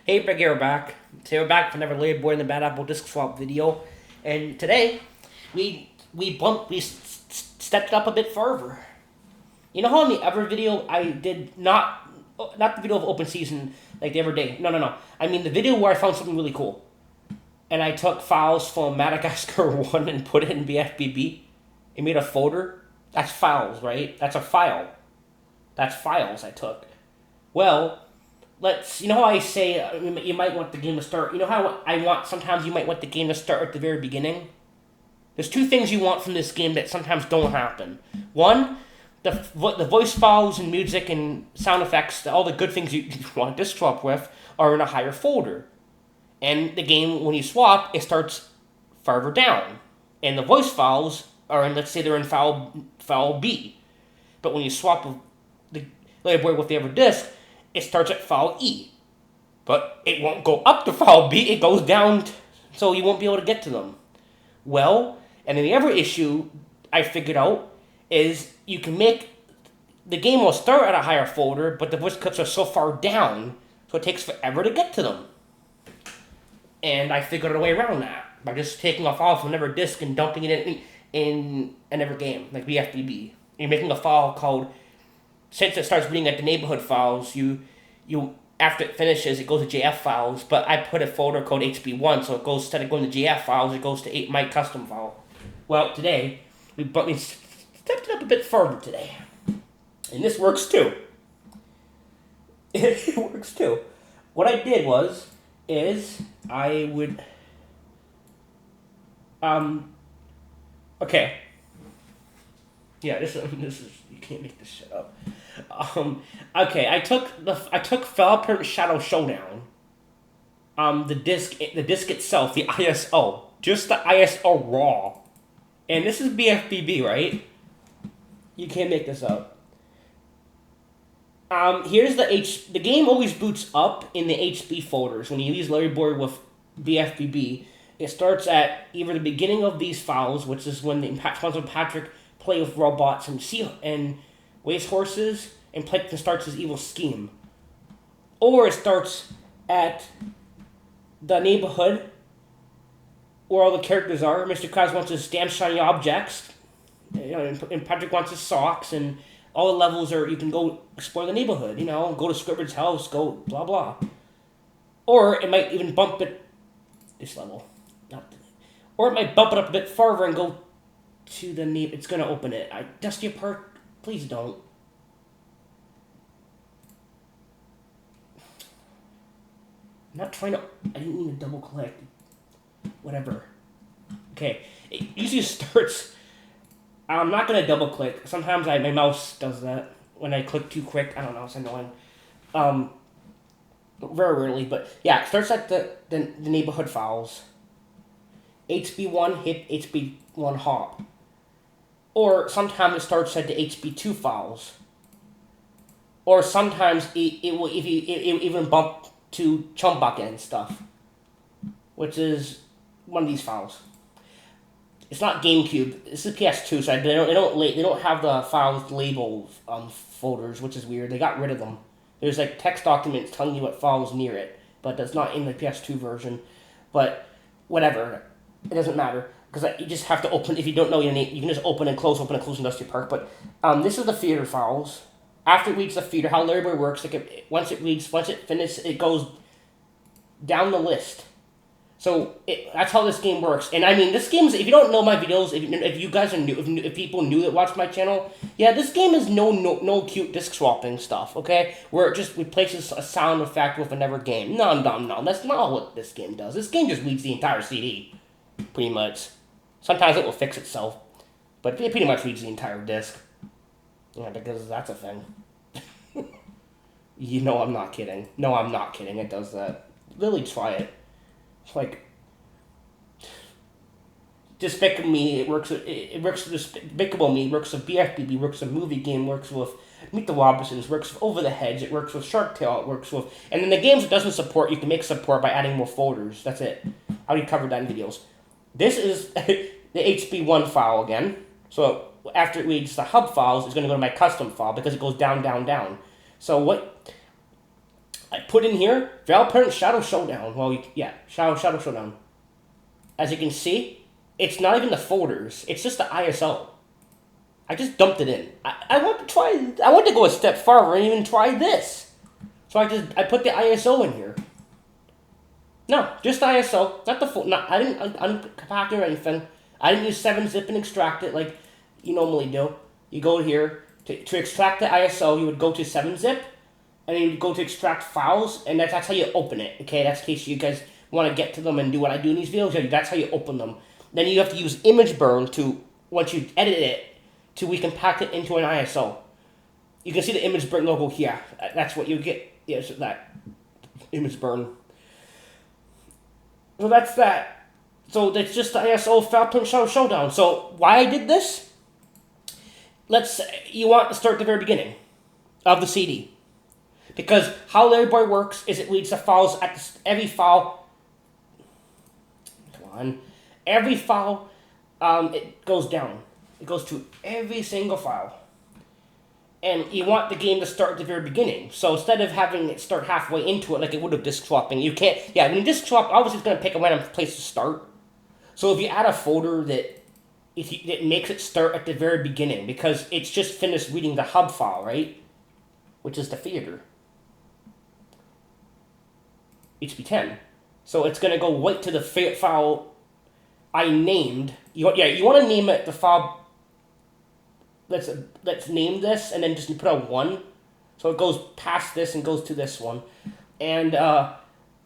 Hey, Big Air back. Today we're back for another Larry Boy in the Bad Apple Disc Swap video, and today we stepped it up a bit further. You know how in the other video I did not the video of open season like the other day. No. I mean the video where I found something really cool, and I took files from Madagascar One and put it in BFBB. It made a folder. That's files, right? That's a file. That's files I took. Well, you know how I say you might want the game to start. You know how I want sometimes you might want the game to start at the very beginning. There's two things you want from this game that sometimes don't happen. One, the voice files and music and sound effects, all the good things you want to disc swap with, are in a higher folder. And the game, when you swap, it starts farther down. And the voice files are in, let's say they're in file B. But when you swap with the Playboy with the other disc, it starts at file E. But it won't go up to file B, it goes down, so you won't be able to get to them. Well, and then the other issue I figured out is you can make the game will start at a higher folder, but the voice clips are so far down, so it takes forever to get to them. And I figured a way around that by just taking a file from another disk and dumping it in another game, like BFBB. You're making a file called, since it starts reading at the neighborhood files, you after it finishes, it goes to JF files, but I put a folder called HB1, so it goes, instead of going to JF files, it goes to my custom file. Well, today, we stepped it up a bit further today. And this works too. It works too. What I did is I would, okay. Yeah, this is, you can't make this shit up. Okay, I took Felper Shadow Showdown. The disc itself, the ISO, just the ISO raw, and this is BFBB, right? You can't make this up. Here's the game always boots up in the HB folders when you use Larry Board with BFBB. It starts at either the beginning of these files, which is when the Sponsor Patrick play with robots and race horses, and Plankton starts his evil scheme. Or it starts at the neighborhood where all the characters are. Mr. Krabs wants his damn shiny objects, and Patrick wants his socks, and all the levels are, you can go explore the neighborhood, go to Squidward's house, go blah blah. Or it might even bump it, this level, or it might bump it up a bit farther and go to the neighbor. It's gonna open it. Dusty Park, please don't. I'm not trying to. I didn't mean to double click. Whatever. Okay. It usually starts. I'm not gonna double click. Sometimes my mouse does that when I click too quick. I don't know. It's annoying. Very rarely, but yeah, it starts at the neighborhood files. HB1 hit HB1 hop. Or sometimes it starts at the HB2 files. Or sometimes it will even bump to Chumbucket and stuff, which is one of these files. It's not GameCube. This is PS2, so they don't have the files labeled folders, which is weird. They got rid of them. There's like text documents telling you what files near it, but that's not in the PS2 version. But whatever, it doesn't matter because you just have to open. If you don't know your name, you can just open and close Industry Park. But this is the feeder files. After it reads the feeder, how Larry Bird works, once it finishes, it goes down the list. So that's how this game works. And I mean, this game is, if you don't know my videos, if you guys are new, if people new that watch my channel, yeah, this game is no cute disc swapping stuff, okay? Where it just replaces a sound effect with another game. No, that's not what this game does. This game just reads the entire CD, pretty much. Sometimes it will fix itself, but it pretty much reads the entire disc. Yeah, because that's a thing. I'm not kidding. No, I'm not kidding. It does that. Really try it. Like, Despicable Me, it works with Despicable Me, works with BFBB, works with Movie Game, works with Meet the Robinsons, works with Over the Hedge, it works with Shark Tale, it works with... And then the games it doesn't support, you can make support by adding more folders. That's it. I already covered that in videos. This is the HB1 file again. So after it reads the hub files, it's going to go to my custom file because it goes down, down, down. So what... I put in here Valparent Shadow Showdown. Well, yeah, Shadow Showdown. As you can see, it's not even the folders. It's just the ISO. I just dumped it in. I want to try. I want to go a step farther and even try this. So I put the ISO in here. No, just ISO, not the full. Not I didn't unpack it or anything. I didn't use 7-zip and extract it like you normally do. You go here to extract the ISO. You would go to 7-zip, and then you would go to extract files, and that's how you open it. Okay, that's in case you guys want to get to them and do what I do in these videos. That's how you open them. Then you have to use image burn to once you edit it to we can pack it into an ISO. You can see the image burn logo here. That's what you get. Yes, that image burn. So that's that. So that's just the ISO Valparent Shadow Showdown. So why I did this? Let's say you want to start at the very beginning of the CD. Because how Larry Boy works is it reads the files at every file. Come on. Every file, it goes down. It goes to every single file. And you want the game to start at the very beginning. So instead of having it start halfway into it like it would have disk swapping, you can't... Yeah, when you disk swap, obviously it's going to pick a random place to start. So if you add a folder that makes it start at the very beginning, because it's just finished reading the hub file, right? Which is the theater. HP10. So it's going to go right to the file I named. You want to name it the file... Let's name this and then just put a 1, so it goes past this and goes to this one, and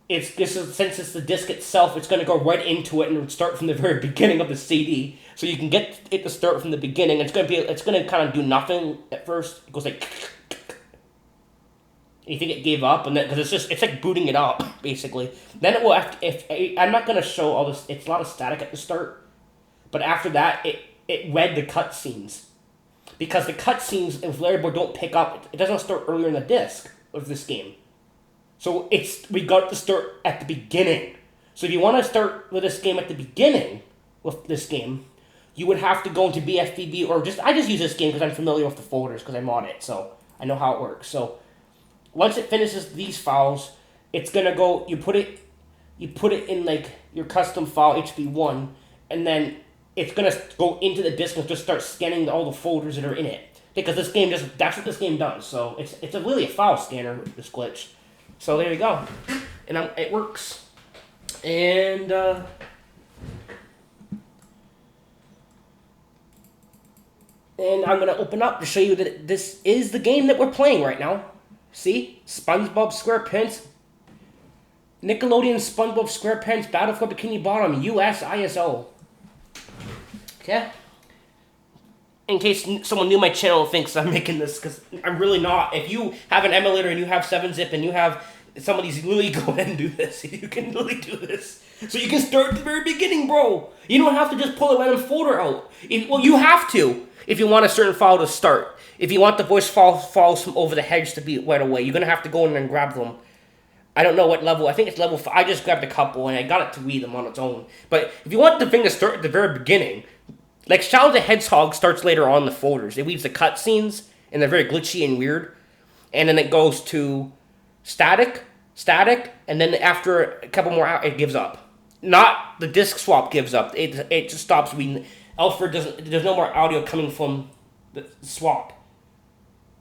since it's the disc itself, it's going to go right into it and start from the very beginning of the CD, so you can get it to start from the beginning. It's going to kind of do nothing at first. It goes like, you think it gave up, and then because it's like booting it up basically. Then it will I'm not going to show all this. It's a lot of static at the start, but after that it read the cutscenes. Because the cutscenes of Larry Boy don't pick up, it doesn't start earlier in the disc of this game. So we got to start at the beginning. So if you want to start with this game at the beginning with this game, you would have to go into BFBB or I just use this game because I'm familiar with the folders because I mod it, so I know how it works. So once it finishes these files, it's gonna go. You put it in like your custom file HP1, and then it's going to go into the disk and just start scanning all the folders that are in it. Because this game that's what this game does. So it's really a file scanner, this glitch. So there you go. And it works. And I'm going to open up to show you that this is the game that we're playing right now. See? SpongeBob SquarePants. Nickelodeon SpongeBob SquarePants Battle for Bikini Bottom US ISO. Yeah. In case someone new my channel thinks I'm making this, because I'm really not. If you have an emulator and you have 7-zip and you have somebody's literally go ahead and do this. You can literally do this. So you can start at the very beginning, bro. You don't have to just pull a random folder out. Well, you have to if you want a certain file to start. If you want the voice files from over the hedge to be right away, you're going to have to go in and grab them. I don't know what level. I think it's level 5. I just grabbed a couple and I got it to read them on its own. But if you want the thing to start at the very beginning, like Shadow the Hedgehog starts later on in the folders. It leaves the cutscenes, and they're very glitchy and weird. And then it goes to static, and then after a couple more hours, it gives up. Not the disc swap gives up. It just stops reading. Alfred doesn't. There's no more audio coming from the swap.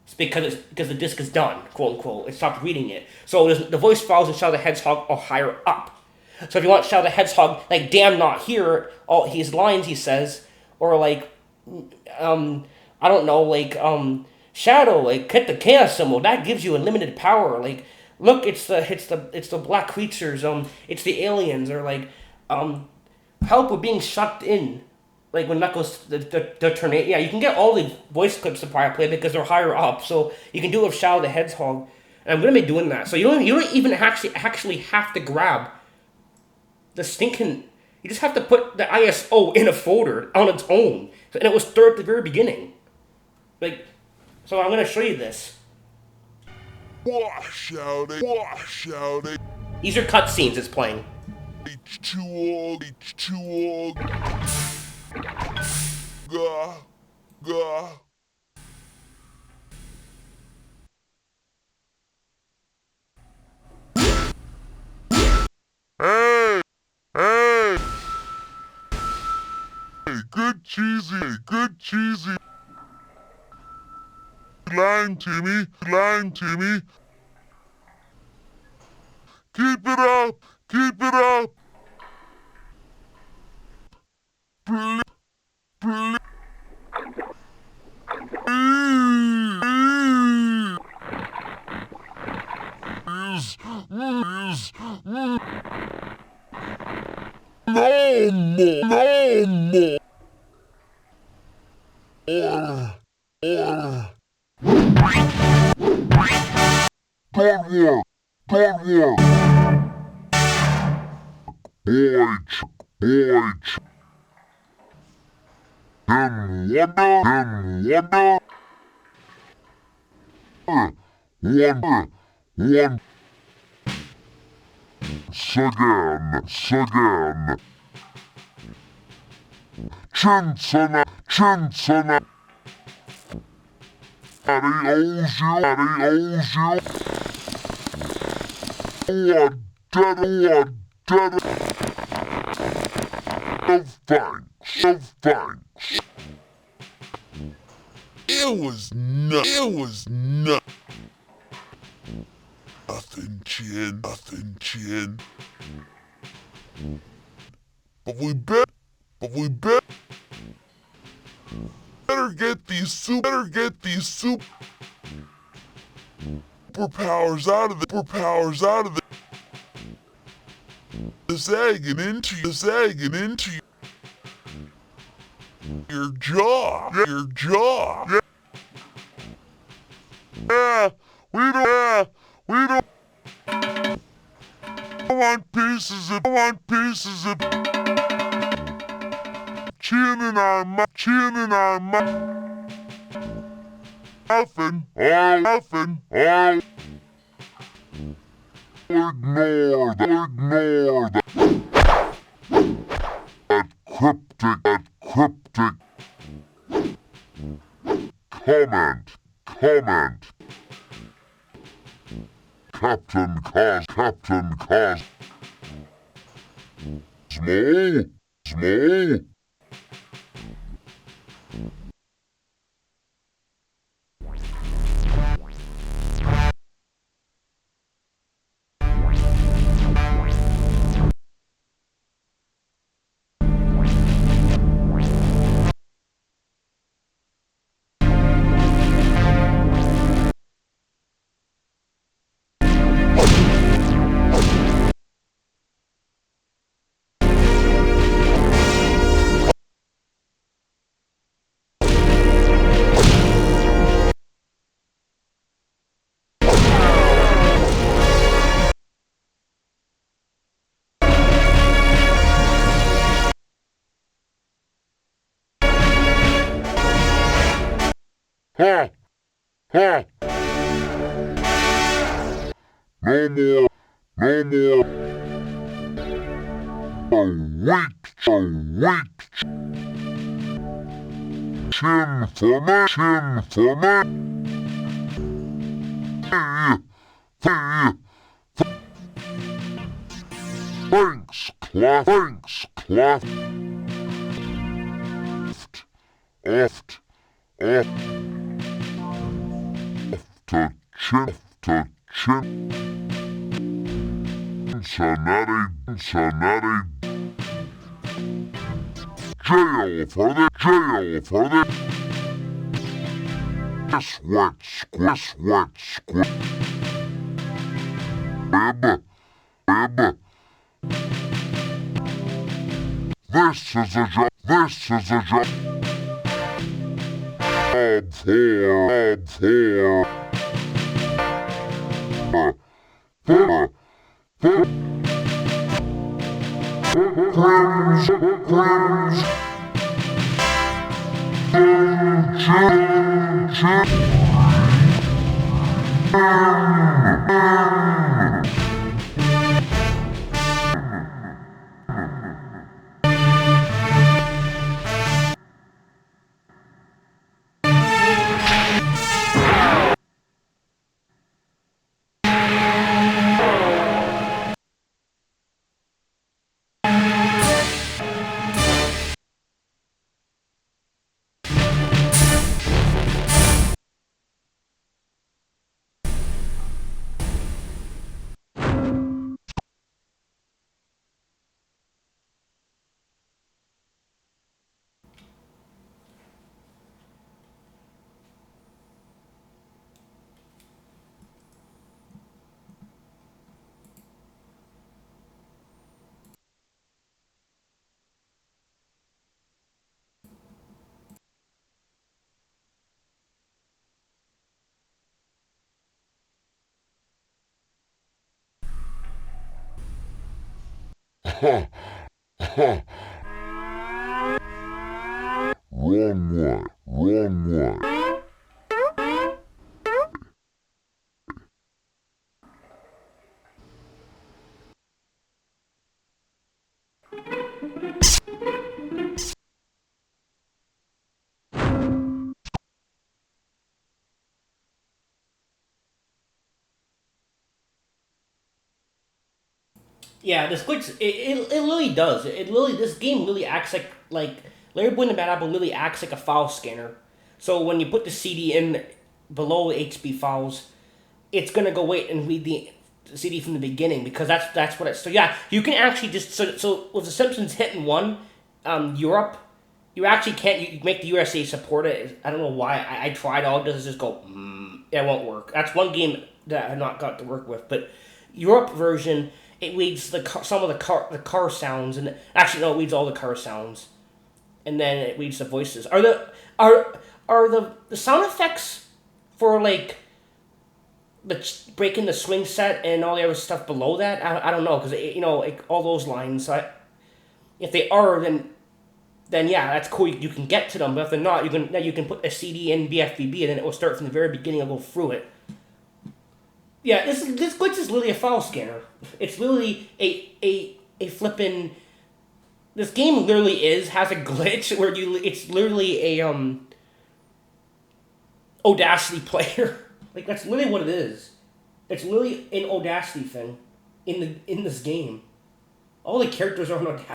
It's because the disc is done, quote unquote. It stopped reading it. So the voice files in Shadow the Hedgehog are higher up. So if you want Shadow the Hedgehog, like damn not here, all his lines he says. Or like, I don't know, like, Shadow, like, hit the chaos symbol. That gives you unlimited power. Like, look, it's the black creatures. It's the aliens. Or like, help with being sucked in. Like when Knuckles the tornado. Yeah, you can get all the voice clips to Pirate Play because they're higher up. So you can do it with Shadow the Hedgehog. And I'm gonna be doing that. So you don't even actually have to grab the stinking. You just have to put the ISO in a folder on its own. And it will start at the very beginning. Like, so I'm going to show you this. Wash out it. These are cutscenes it's playing. H2O. Gah. good cheesy. Lying to me, lying to me. Keep it up, keep it up. Please, please, please, no more, no more. Good work, good work. Boy, one, again. Chinsana, Daddy owes you. Dead of thanks. It was nothing, chin. But we better get these superpowers out of this egg and into your jaw. Yeah, we don't want pieces of chin in our mouth. Nothing. Ignore that cryptic comment. Captain Cosmo. Ha! No more. A weak chin for me. Thanks, Clef. To chin. Cincinnati. Jail for this. Sweat. Bib. This is a job. Wrong way. Wrong way. Yeah, this glitch it really does. It really this game really acts like Larry Boy and the Bad Apple really acts like a file scanner. So when you put the CD in below HB files, it's gonna go wait and read the CD from the beginning because that's what it's. So yeah, you can actually just so with the Simpsons Hit and One, Europe, you actually can't you make the USA support it. I don't know why. I tried. All it does is just go. It won't work. That's one game that I have not got to work with, but Europe version it reads some of the car sounds and actually no, it reads all the car sounds, and then it reads the voices. Are the sound effects for like breaking the swing set and all the other stuff below that? I don't know because like all those lines. So if they are, then yeah, that's cool. You can get to them, but if they're not, you can put a CD in BFBB and then it will start from the very beginning and go through it. Yeah, this glitch is literally a file scanner. It's literally a flippin'. This game literally has a glitch where it's literally a Audacity player. Like that's literally what it is. It's literally an Audacity thing in this game. All the characters are on Audacity.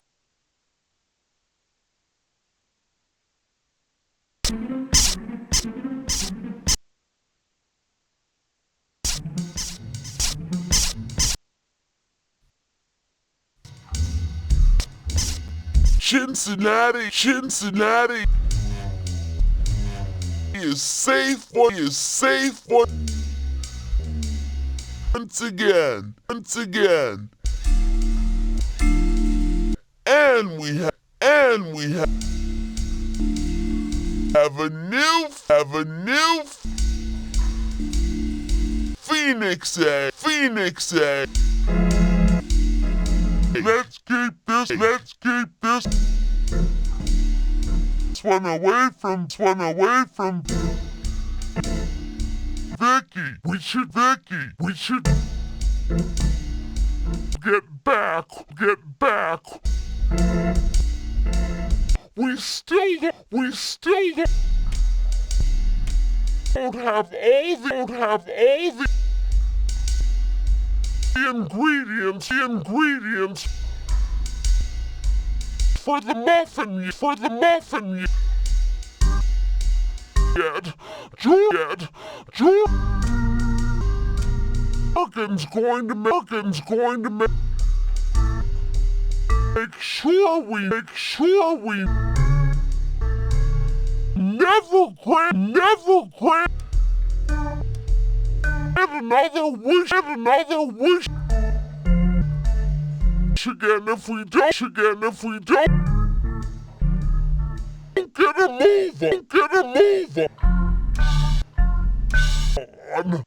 Cincinnati is safe once again. And we have a new Phoenix egg. Let's keep this one away from Vicky. We should get back. We still don't have all the ingredients for the muffin yet. Morgan's going to make sure we never grant another wish again if we don't get a move on.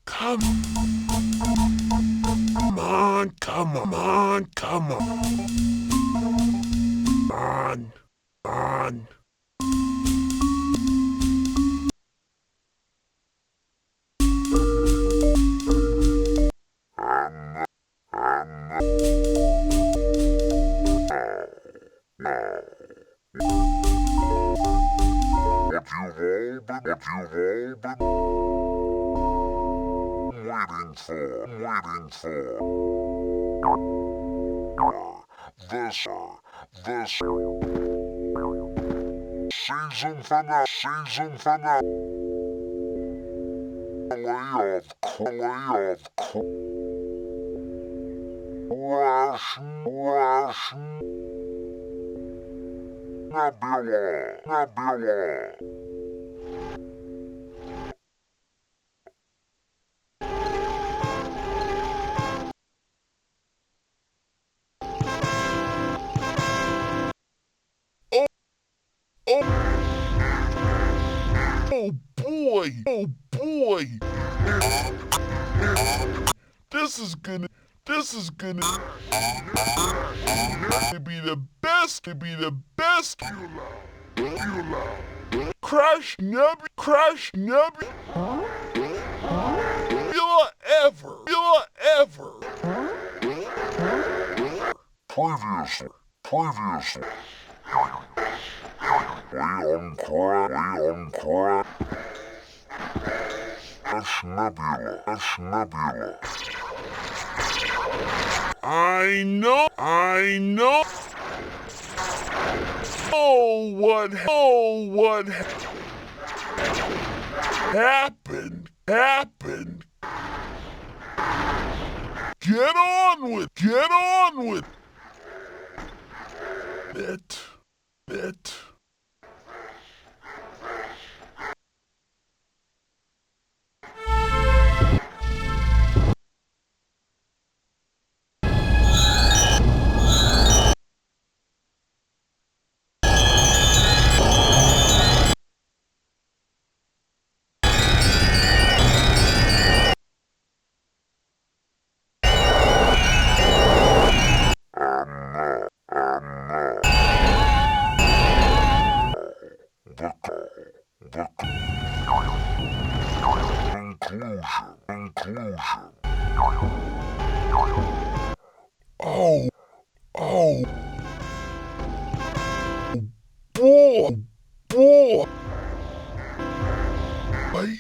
Come on. come on, come on. What you've all been waiting for. This season finale of Crash Nebula. Oh boy. This is gonna be the best. Crash Nebula ever. Previously. We on Crash Nebula. I know. Oh, what happened? Get on with it. Conclusion. Oh, boy. Wait.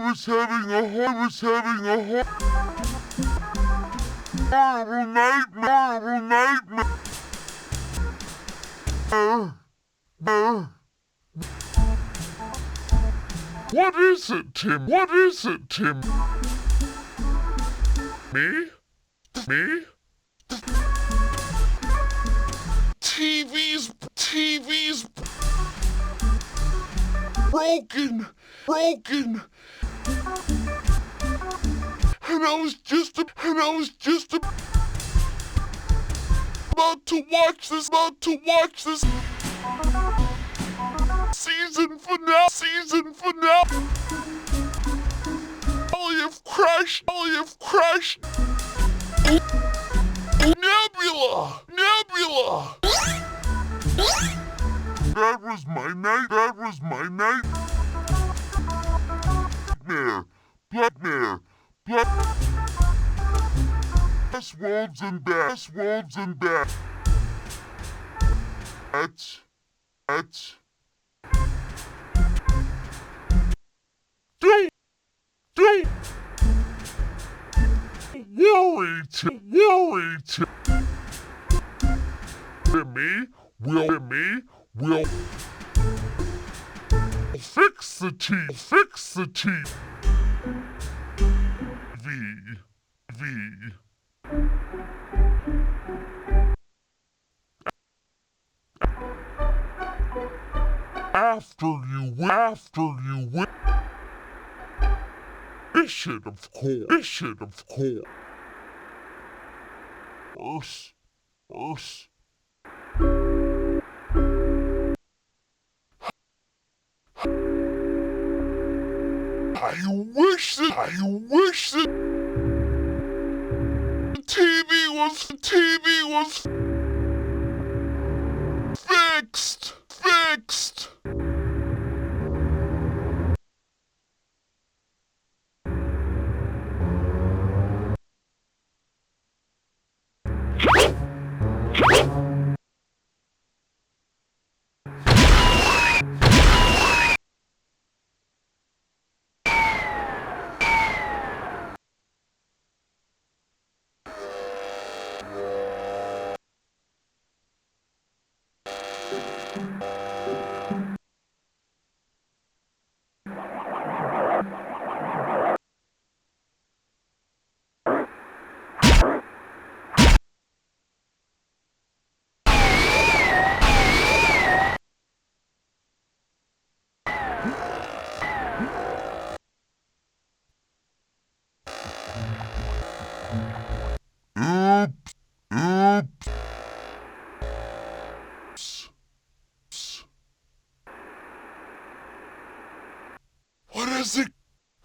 was having a horrible nightmare. What is it, Tim? What is it, Tim? Me? TV's broken. And I was just about to watch this season finale. I've crashed. Nebula. That was my night. Blackmare. Wolves and bats. That's. Don't worry, Tim. We'll fix the TV. After you win. Fish it, of course. Worse. I wish that the TV was fixed.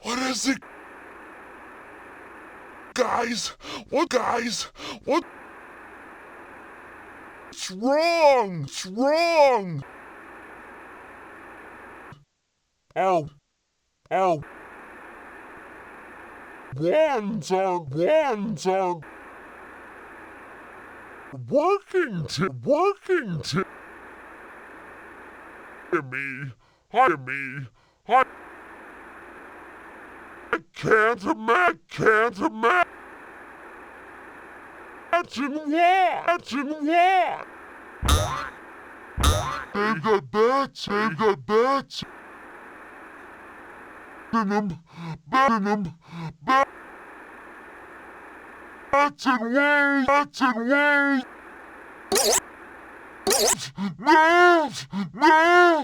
What is it? Guys? What's wrong? Ow. Wands aren't working to me. I can't imagine what. They've got bats. Bats and wolves. No.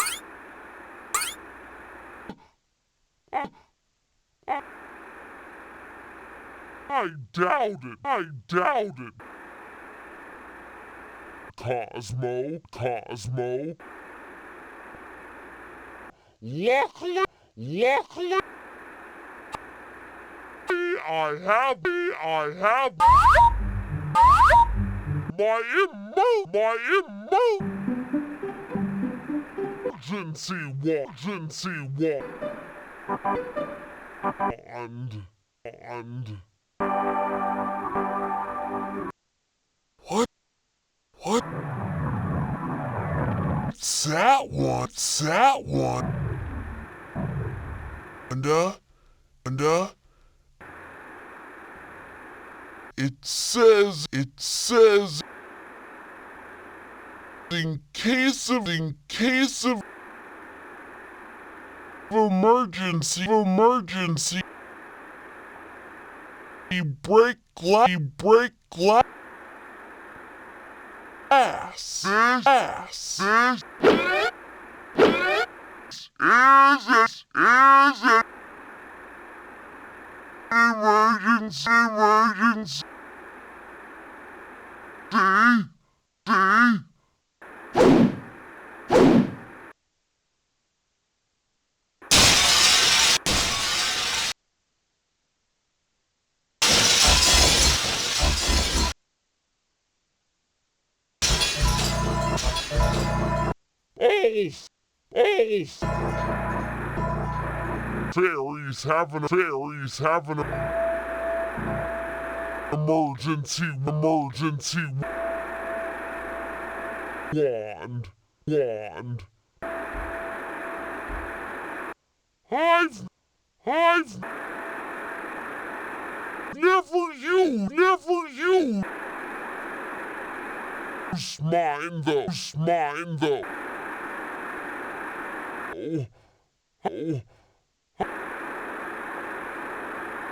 I doubt it. Cosmo. Luckily, I have my emergency walk. And what? What's that one? What's that one? And it says, in case of emergency, break glass, ass. Is it emergency, Oh! Fairies having a emergency wand. I've never used mine though. Oh.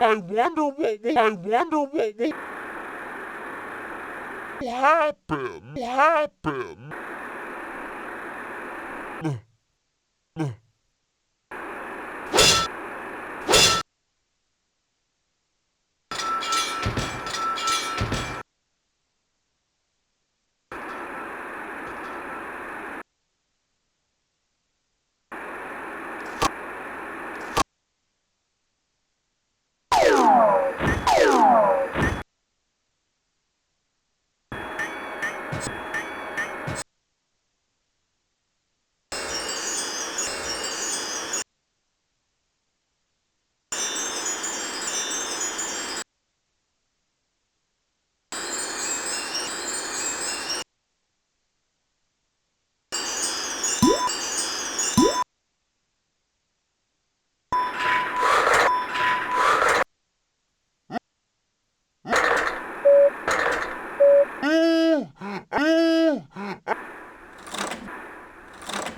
I wonder what will happen.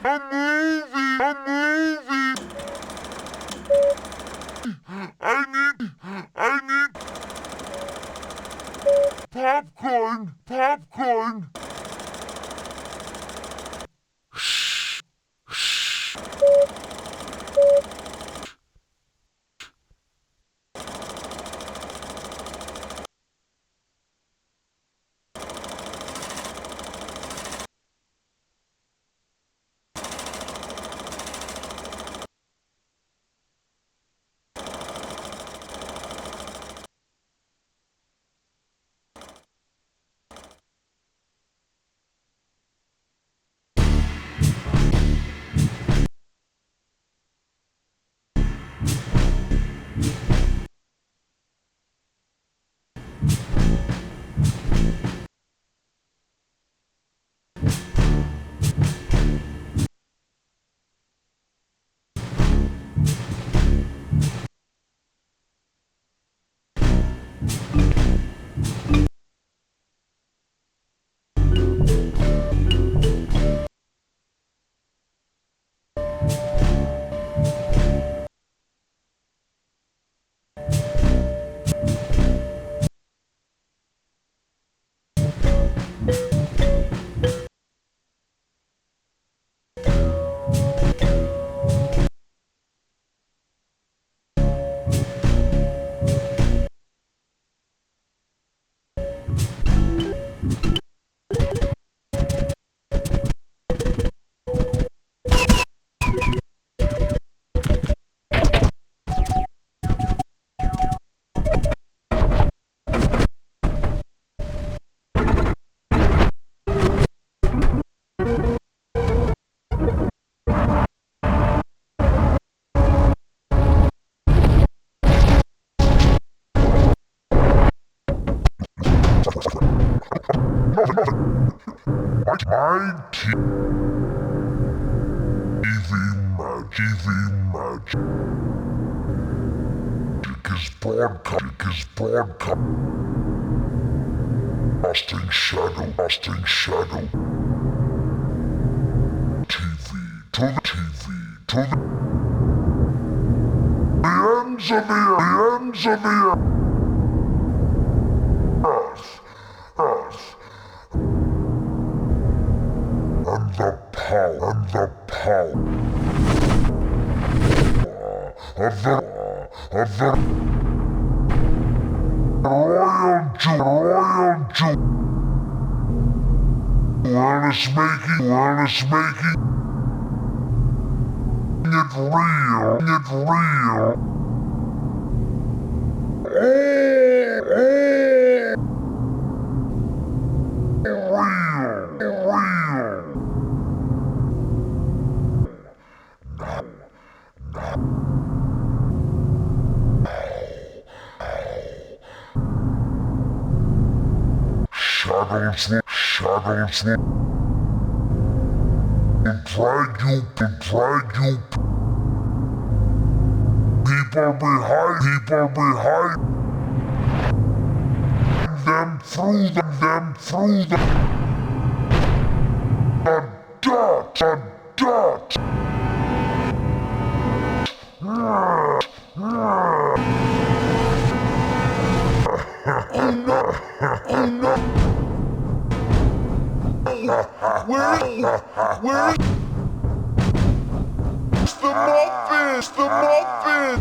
A movie. I need popcorn. My teeth. magic is broadcasting shadow. TV to the ends of the earth. And the power of the royal jewel and it's making it real. Shadows will drag you. People behind them through the dirt. Oh no! Where is the muffin?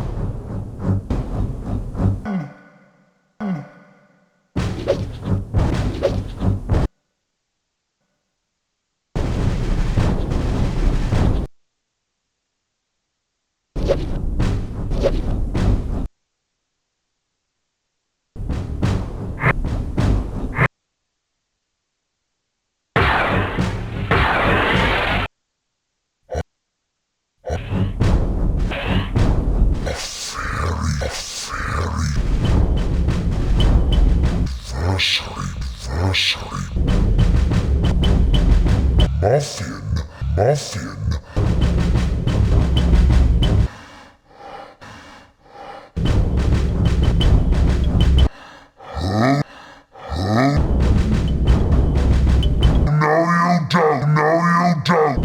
Anniversary. Muffin. No, you don't.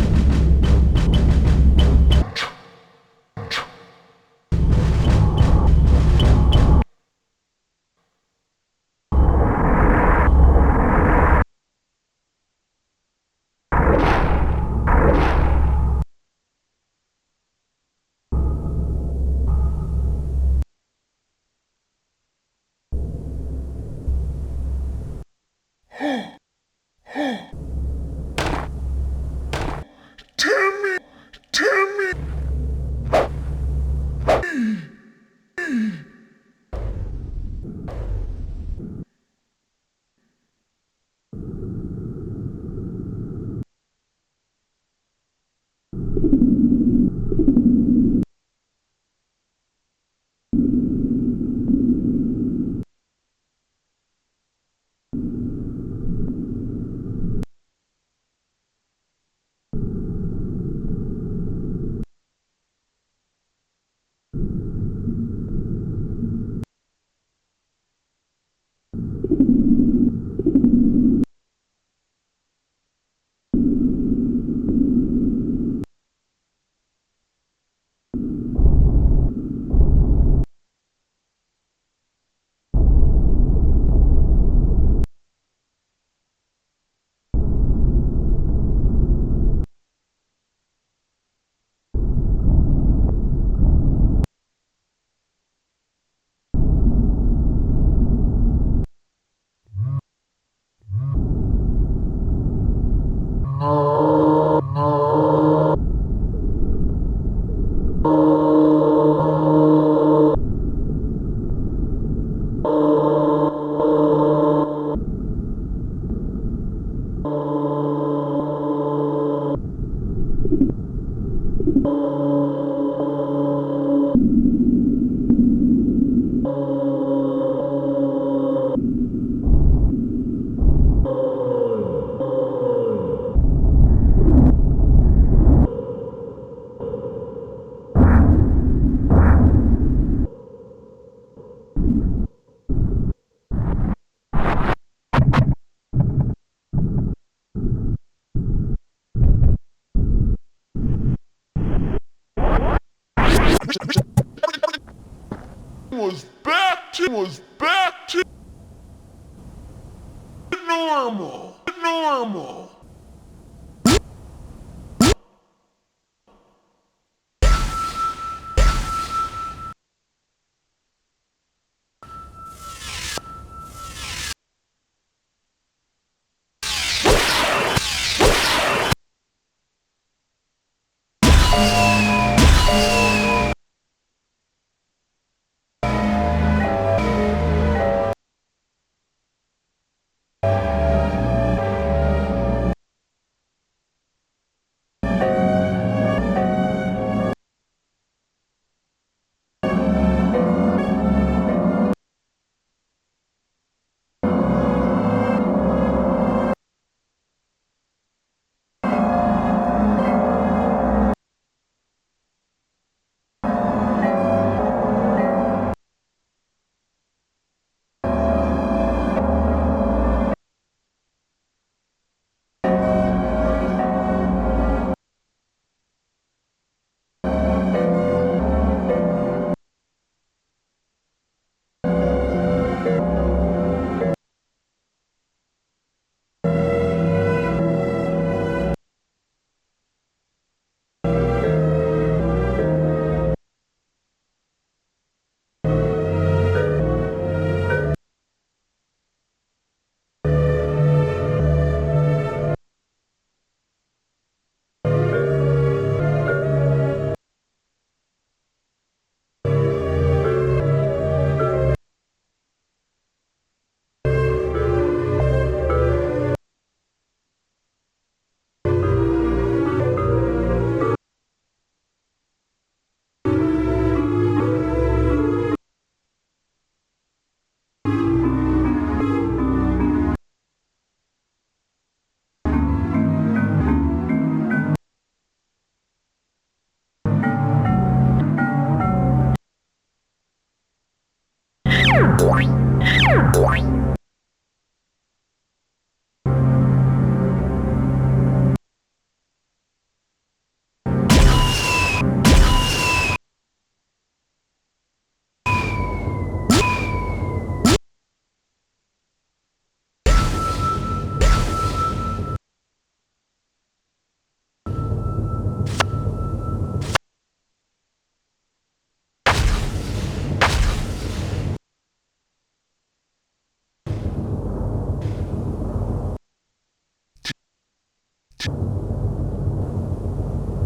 was back to normal.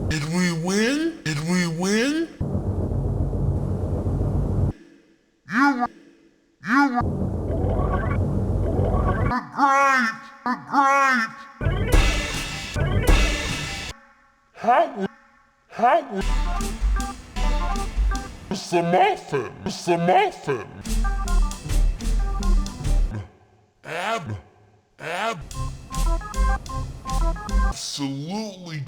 Did we win? Did we win? You were great! How it's the muffin? It's the muffin. Absolutely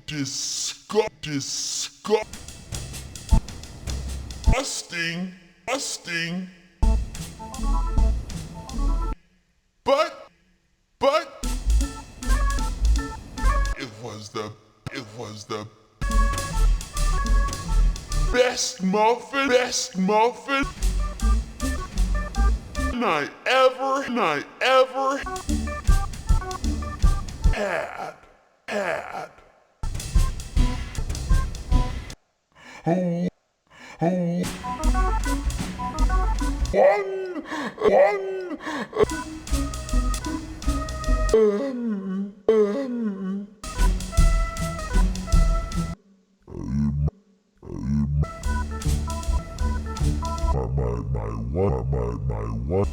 disgusting, but it was the best muffin I ever had. My one.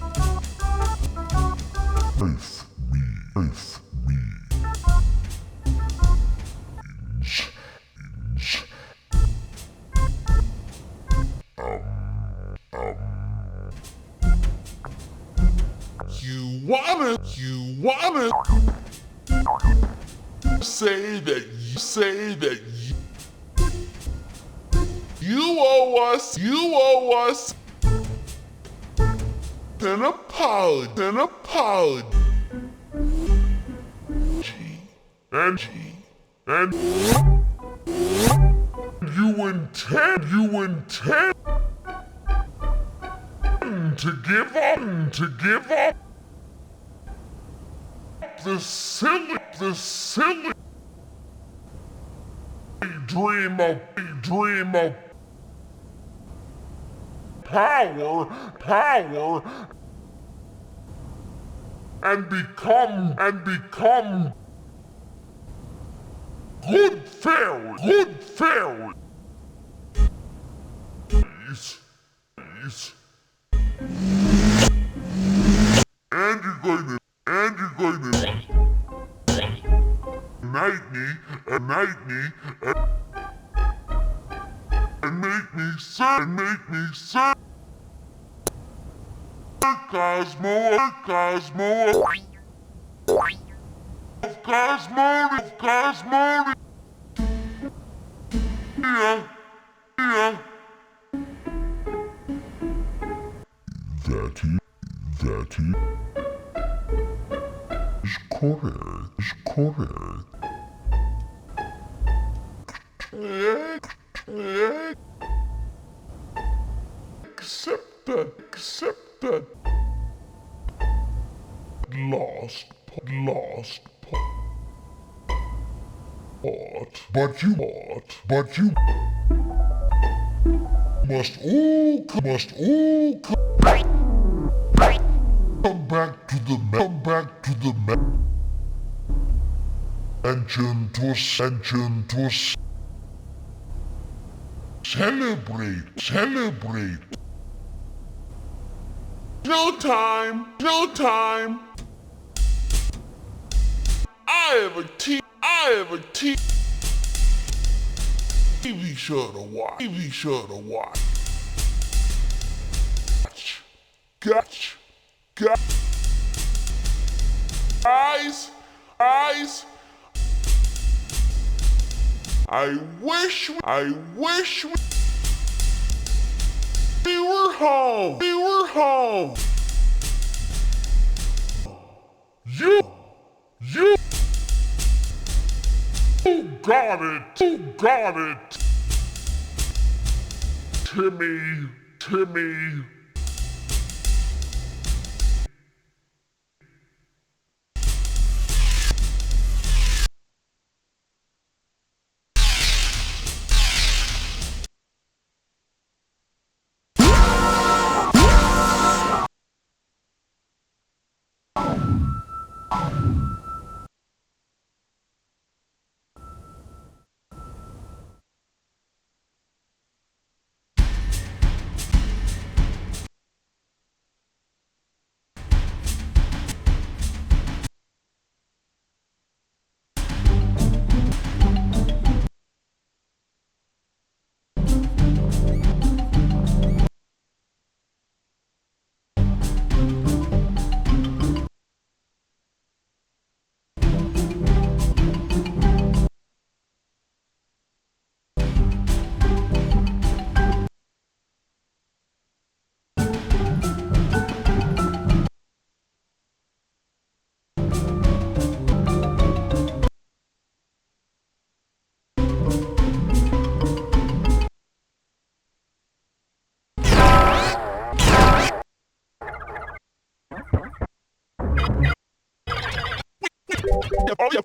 Face me. Inch. You wanna say that you owe us an apology. And You intend to give up the silly dream of power and become good fairy. Please. And you're going to ignite me and make me sad. Cosmo. Yeah. That is correct. Except that lost part. But you must all come back to the mansion to celebrate. No time. I have a TV show to watch. Gotcha. Eyes. I wish we were home. You got it. Timmy.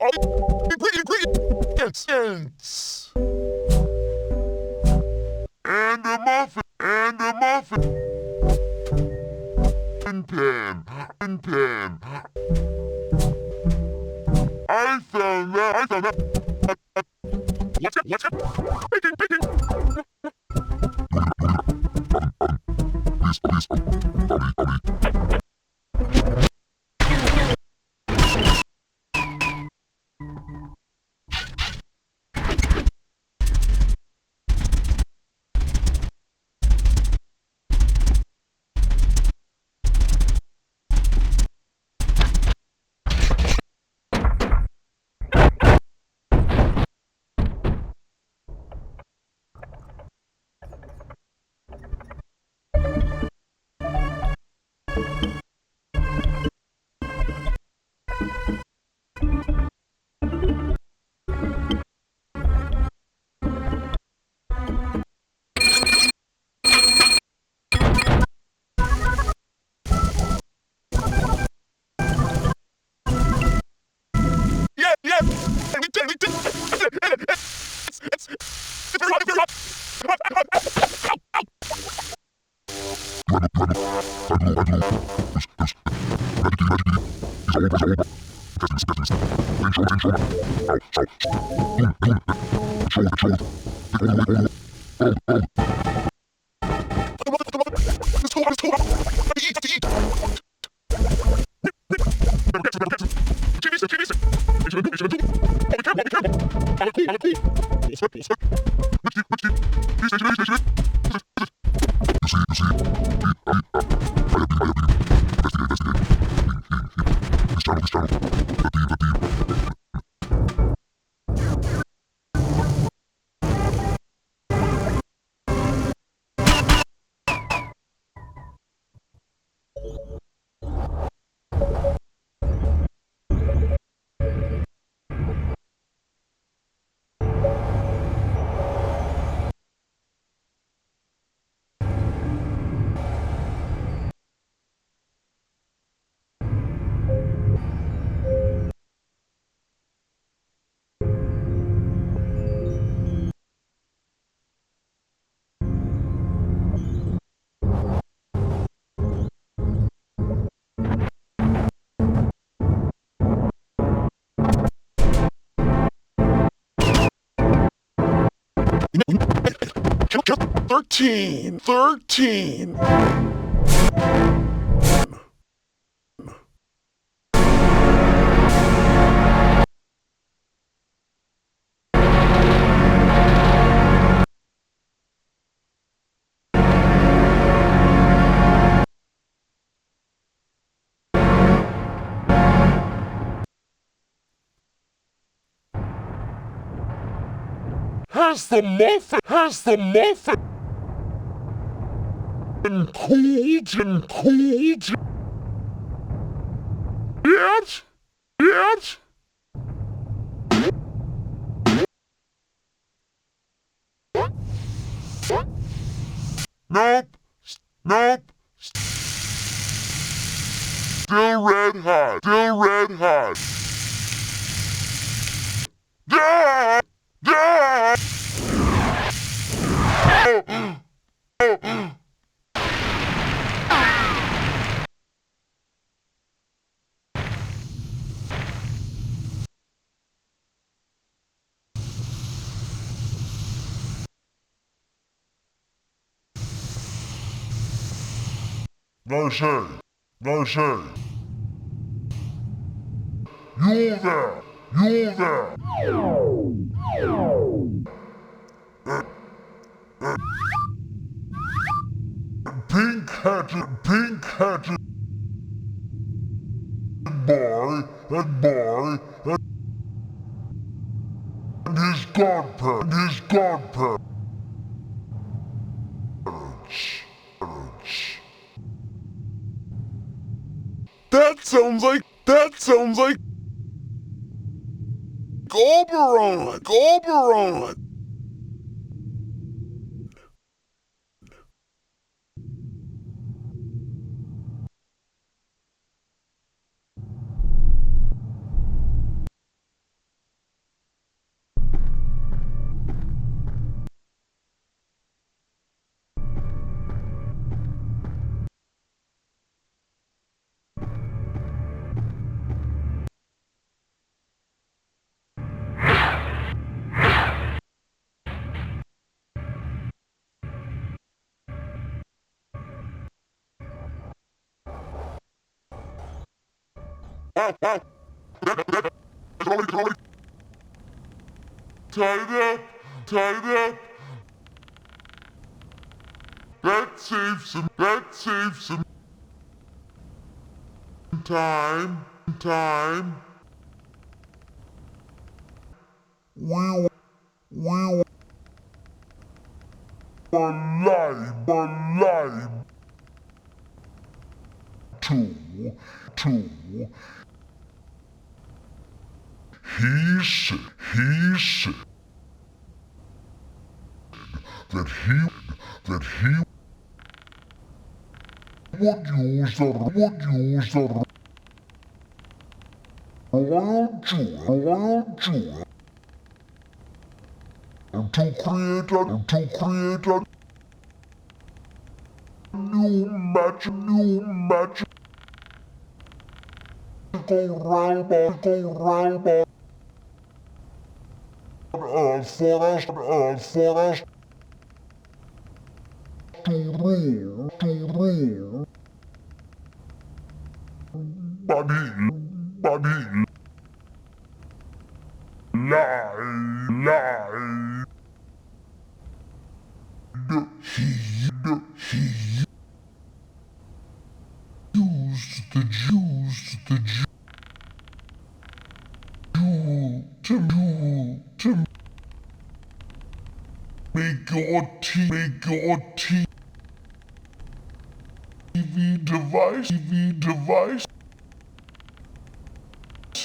All ingredients. And a muffin. Pan. I found that. What's up? Baking. Please. Thirteen. Has the muffin been cooled yet? Nope. Still red hot. Yeah! Nice. You there. Pink-headed boy, and his godparents. That sounds like Golberon. Tied up. That saves some time. We were live to he said that he would use the royal jewel to create a new magic go round on, for us to rule. Buddy, lie. He used the Jews to make your TV device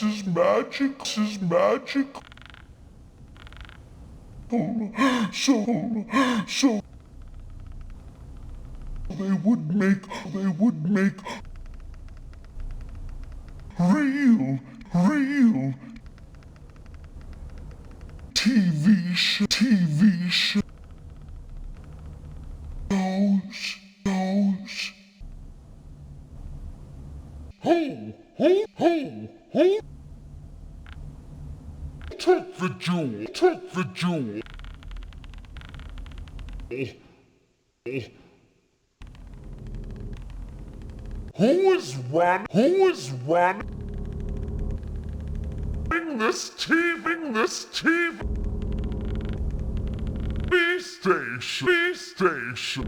is magic. So they would make real TV shows. Ho. Take the jewel. Who is running this TV station?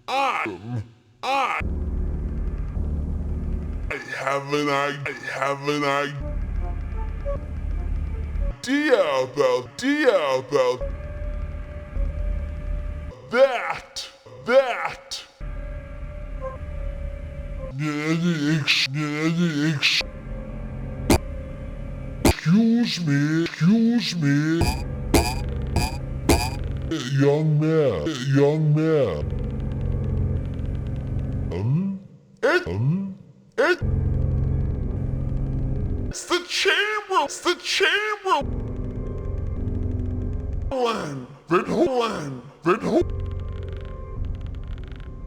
I have an idea about that. Excuse me, young man. It's the chamber.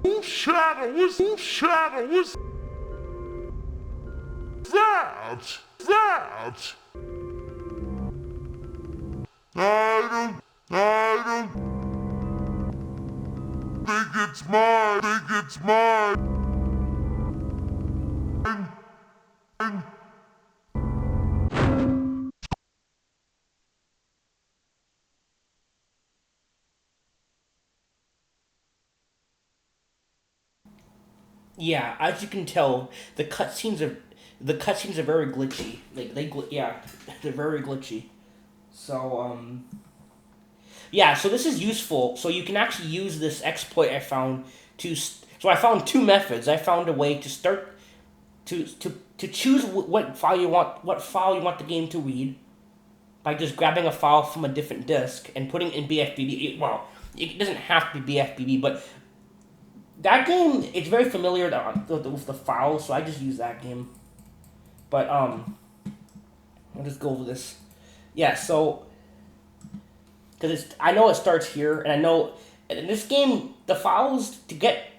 Whose shadow is that? I don't think it's mine. Yeah, as you can tell, the cutscenes are very glitchy. Like they're very glitchy. So yeah, so this is useful. So you can actually use this exploit I found to. So I found two methods. I found a way to start to choose what file you want the game to read by just grabbing a file from a different disk and putting it in BFBB. Well, it doesn't have to be BFBB, but that game, it's very familiar with the files, so I just use that game. But I'll just go over this. Yeah, so because I know it starts here, and I know in this game the files to get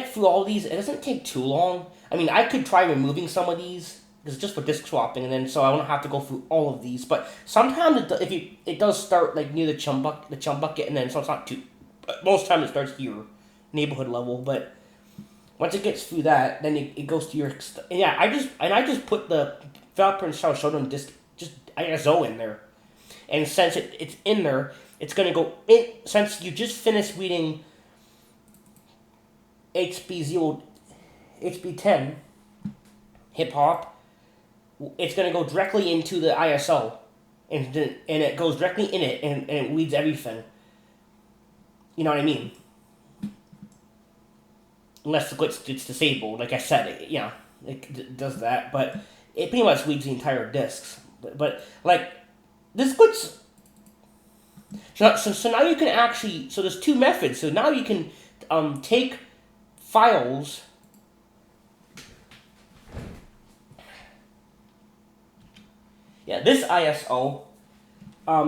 through all these, it doesn't take too long. I mean, I could try removing some of these because it's just for disk swapping, and then so I don't have to go through all of these. But sometimes it does start like near the chum bucket, and then so it's not too. Most time it starts here, neighborhood level, but once it gets through that, then it goes to your yeah. I just put the developer and showdown disk just ISO in there, and since it's in there, it's gonna go in. Since you just finished reading HB10 hip hop, it's gonna go directly into the ISO, and it goes directly in it, and it reads everything. You know what I mean? Unless the glitch gets disabled, like I said, it does that, but it pretty much reads the entire discs. But like this glitch, so now you can actually, so there's two methods. So now you can take files. Yeah, this ISO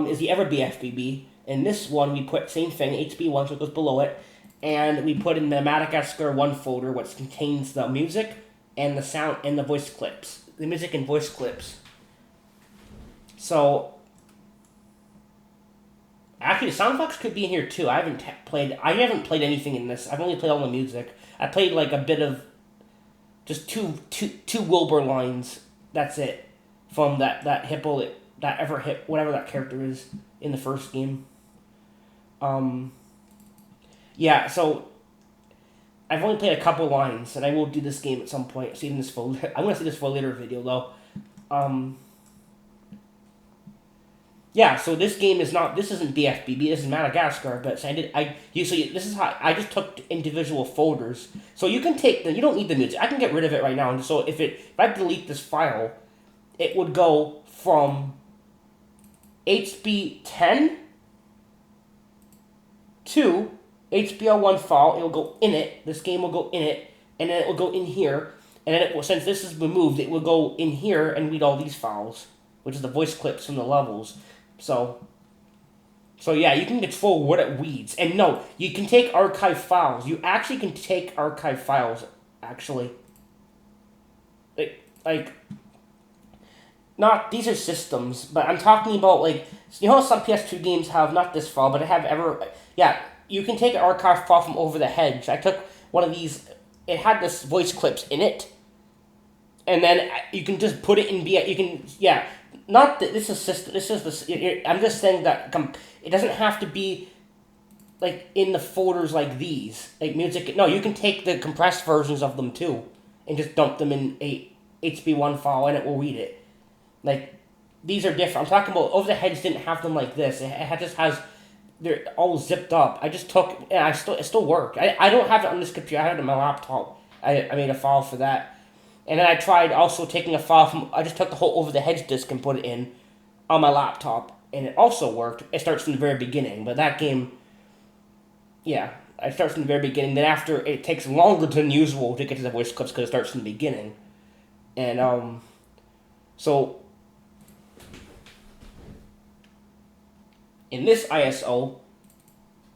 is the EverBFBB, and this one we put same thing, HB1, so it goes below it. and we put in the Madagascar 1 folder, which contains the music and the sound and the voice clips. The music and voice clips. So, actually, sound effects could be in here too. I haven't played anything in this. I've only played all the music. I played like a bit of just two Wilbur lines. That's it. From that hippo that ever hit whatever that character is in the first game. Yeah, so I've only played a couple lines, and I will do this game at some point. I'm gonna see this for a later video though. Yeah, so this game is not. This isn't BFBB. This is Madagascar. But this is how I just took individual folders. So you can take you don't need the music. I can get rid of it right now. And so if I delete this file, it would go from HB10 to HBL1 file. It will go in it. This game will go in it, and then it will go in here. And then it will, since this is removed, it will go in here and read all these files, which is the voice clips from the levels. So yeah, you can control what it reads. And no, you can take archive files. You actually can take archive files, actually. Like not, these are systems, but I'm talking about, like, you know how some PS2 games have, not this file, but yeah, you can take an archive file from Over the Hedge. I took one of these, it had this voice clips in it, and then you can just put it in, not that this is system. I'm just saying that it doesn't have to be like in the folders like these, like music. No, you can take the compressed versions of them too, and just dump them in a HB1 file, and it will read it. Like, these are different. I'm talking about Over the Hedge didn't have them like this. It just has, they're all zipped up. I just took, and it still worked. I don't have it on this computer. I had it on my laptop. I made a file for that. And then I tried also taking a file from, I just took the whole Over the Hedge disc and put it in on my laptop, and it also worked. It starts from the very beginning, but that game, yeah, it starts from the very beginning. Then after, it takes longer than usual to get to the voice clips because it starts from the beginning. And, so, in this ISO,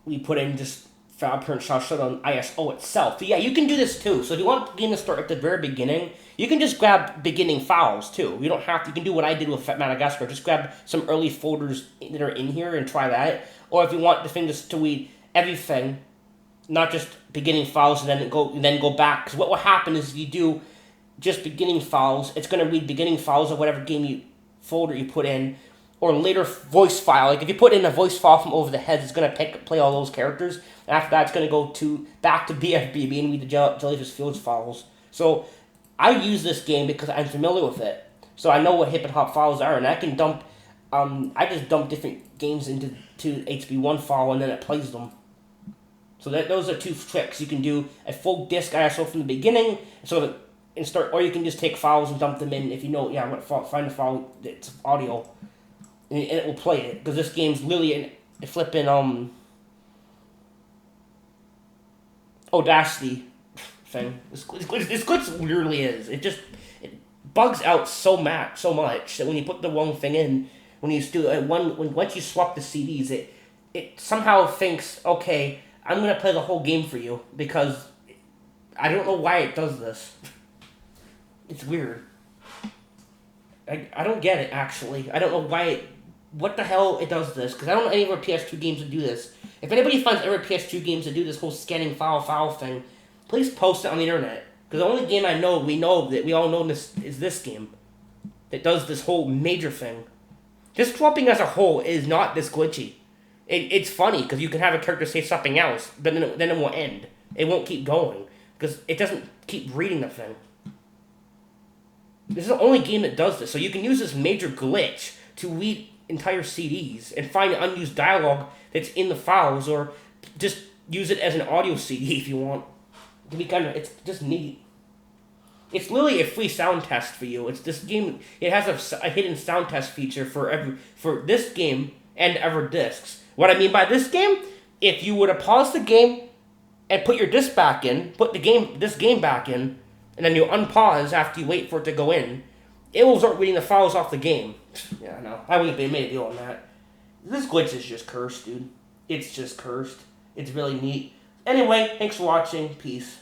we put in just parent shall shut on ISO itself. So yeah, you can do this too. So if you want the game to start at the very beginning, you can just grab beginning files too. You don't have to, you can do what I did with Madagascar. Just grab some early folders that are in here and try that. Or if you want the thing just to read everything, not just beginning files and then go back. Because what will happen is if you do just beginning files, it's going to read beginning files of whatever game folder you put in, or later voice file. Like if you put in a voice file from Over the Hedge, it's going to play all those characters. And after that, it's going to go back to BFBB and read the Jellyfish Fields files. So I use this game because I'm familiar with it. So I know what hip and hop files are, and I can dump. I just dump different games into HB1 file, and then it plays them. So those are two tricks. You can do a full disk ISO from the beginning, or you can just take files and dump them in if you know. Yeah, find a file that's audio. And it will play it, because this game's literally a flipping Audacity thing. This glitch literally is. It bugs out so much that when you put the wrong thing in, when you do once you swap the CDs, it somehow thinks, okay, I'm gonna play the whole game for you, because I don't know why it does this. It's weird. I don't get it, actually. I don't know what the hell it does this, because I don't know any of our PS2 games that do this. If anybody finds other PS2 games that do this whole scanning file thing, please post it on the internet. Because the only game we all know this is this game that does this whole major thing. Just swapping as a whole is not this glitchy. It's funny, because you can have a character say something else, but then it will end. It won't keep going, because it doesn't keep reading the thing. This is the only game that does this, so you can use this major glitch to read entire CDs and find unused dialogue that's in the files, or just use it as an audio CD if you want. It's just neat. It's literally a free sound test for you. It's this game. It has a hidden sound test feature for this game and ever discs. What I mean by this game, if you were to pause the game and put your disc back in, put this game back in, and then you unpause after you wait for it to go in, it will start reading the files off the game. Yeah, no, I wouldn't be made a deal on that. This glitch is just cursed, dude. It's just cursed. It's really neat. Anyway, thanks for watching. Peace.